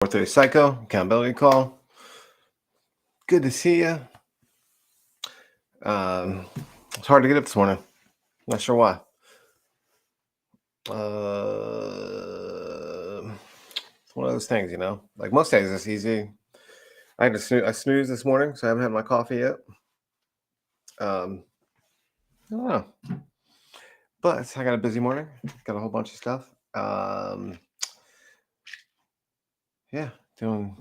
4:30 Psycho, accountability call. Good to see you. It's hard to get up this morning. Not sure why. It's one of those things, Like most days, it's easy. I had to I snoozed this morning, so I haven't had my coffee yet. I don't know, but I got a busy morning. Got a whole bunch of stuff. Yeah, doing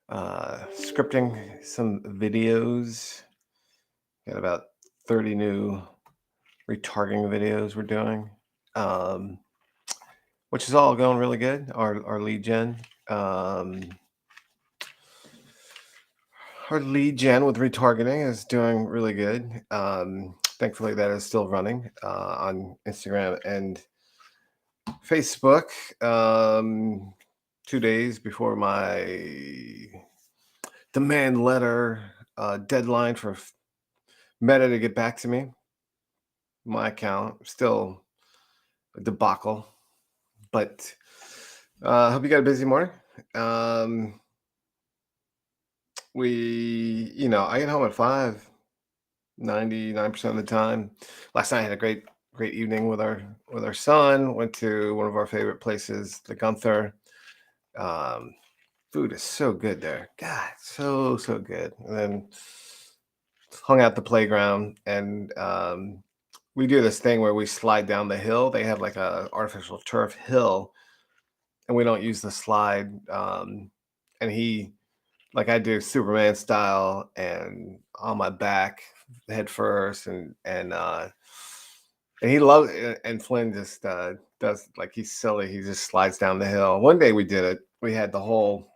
scripting some videos. Got about 30 new retargeting videos we're doing, which is all going really good. Our lead gen, with retargeting is doing really good. Thankfully, that is still running on Instagram and Facebook. 2 days before my demand letter deadline for Meta to get back to me. My account still a debacle, but hope you got a busy morning. I get home at 5, 99% of the time. Last night I had a great evening with our son. Went to one of our favorite places, the Gunther. Food is so good there. God, so good. And then hung out the playground, and we do this thing where we slide down the hill. They have like a artificial turf hill, and we don't use the slide. And he, like I do, Superman style, and on my back, head first, and he loves it. And Flynn just does, like, he's silly. He just slides down the hill. One day we did it. We had the whole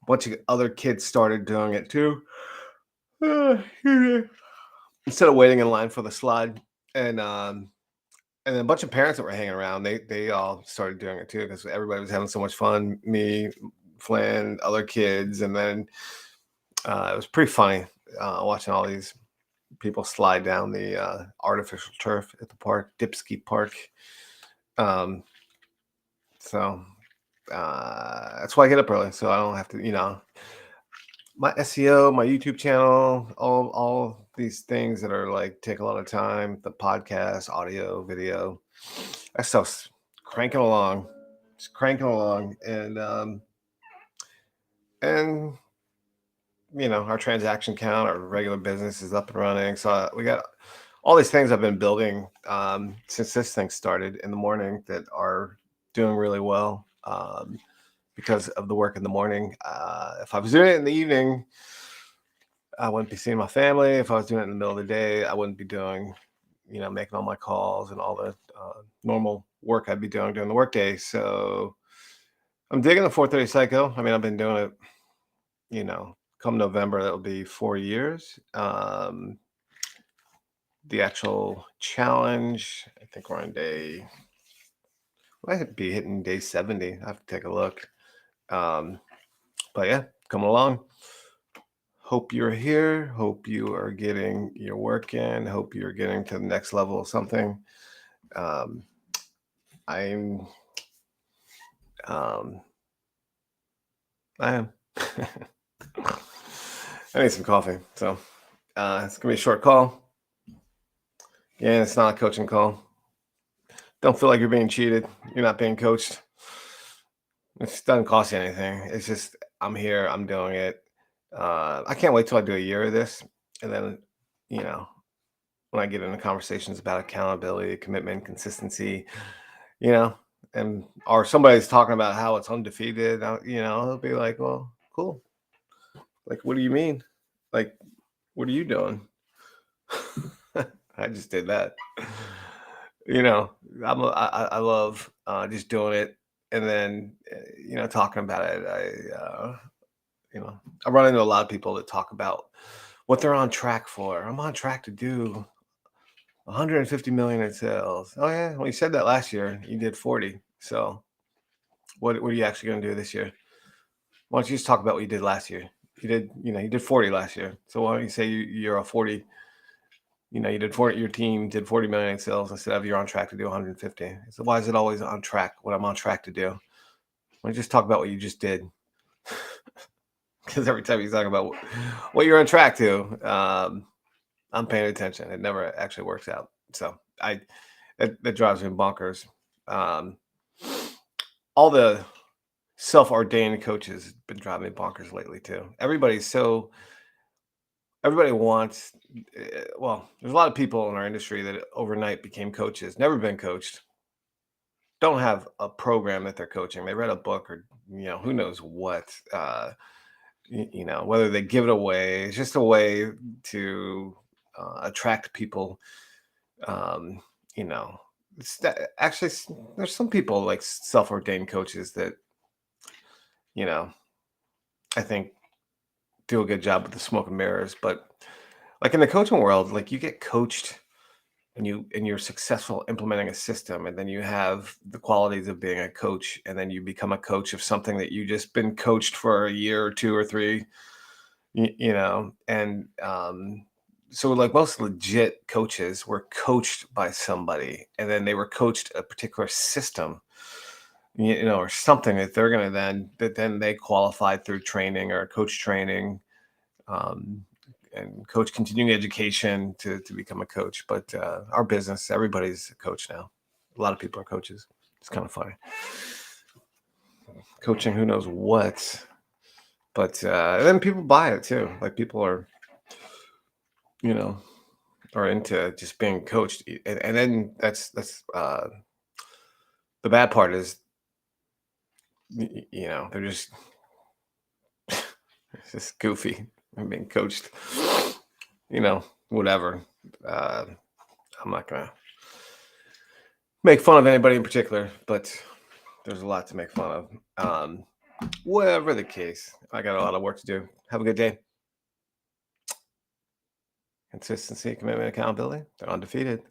bunch of other kids started doing it too. Instead of waiting in line for the slide, and then a bunch of parents that were hanging around, they all started doing it too, because everybody was having so much fun. Me, Flynn, other kids, and then it was pretty funny watching all these people slide down the artificial turf at the park, Dipsky Park. So that's why I get up early, so I don't have to, my SEO, my YouTube channel, all these things that are like take a lot of time, the podcast, audio, video, that stuff's cranking along. It's cranking along. And our transaction count, our regular business is up and running. So we got all these things I've been building since this thing started in the morning that are doing really well because of the work in the morning. If I was doing it in the evening, I wouldn't be seeing my family. If I was doing it in the middle of the day, I wouldn't be doing, making all my calls and all the normal work I'd be doing during the workday. So I'm digging the 4:30 Psycho. I mean, I've been doing it, come November, that'll be 4 years. The actual challenge, I think we're on might be hitting day 70. I have to take a look. But yeah, coming along. Hope you're here. Hope you are getting your work in. Hope you're getting to the next level of something. I am. I need some coffee. So it's gonna be a short call. Yeah, it's not a coaching call. Don't feel like you're being cheated. You're not being coached. It doesn't cost you anything. It's just I'm here. I'm doing it. I can't wait till I do a year of this, and then when I get into conversations about accountability, commitment, consistency, or somebody's talking about how it's undefeated, it'll be like, well, cool. Like, what do you mean? Like, what are you doing? I just did that. I love just doing it, and then talking about it. I run into a lot of people that talk about what they're on track for. I'm on track to do 150 million in sales. Oh yeah, well, you said that last year. You did 40. So what are you actually going to do this year? Why don't you just talk about what you did last year? You did 40 last year. So why don't you say you're a 40? You did 40. Your team did 40 million in sales instead of you're on track to do 150. So why is it always on track? What I'm on track to do? Why don't you just talk about what you just did? Because every time you talk about what you're on track to, I'm paying attention. It never actually works out. So that drives me bonkers. Um, all the self-ordained coaches have been driving me bonkers lately too. Everybody wants. Well, there's a lot of people in our industry that overnight became coaches, never been coached, don't have a program that they're coaching. They read a book or who knows what. Whether they give it away, it's just a way to attract people. Um, you know, actually, there's some people like self-ordained coaches that you know I think do a good job with the smoke and mirrors. But like in the coaching world, like you get coached and you're successful implementing a system, and then you have the qualities of being a coach, and then you become a coach of something that you just been coached for a year or two or three. And so like most legit coaches were coached by somebody, and then they were coached a particular system, or something that they're going to then they qualified through training or coach training, um, and coach continuing education to become a coach. But our business, everybody's a coach now. A lot of people are coaches. It's kind of funny. Coaching, who knows what, but then people buy it too. Like people you know, are into just being coached, and then that's the bad part is, they're just it's just goofy and being coached. Whatever. Uh, I'm not gonna make fun of anybody in particular, but there's a lot to make fun of. Whatever the case, I got a lot of work to do. Have a good day. Consistency, commitment, accountability. They're undefeated.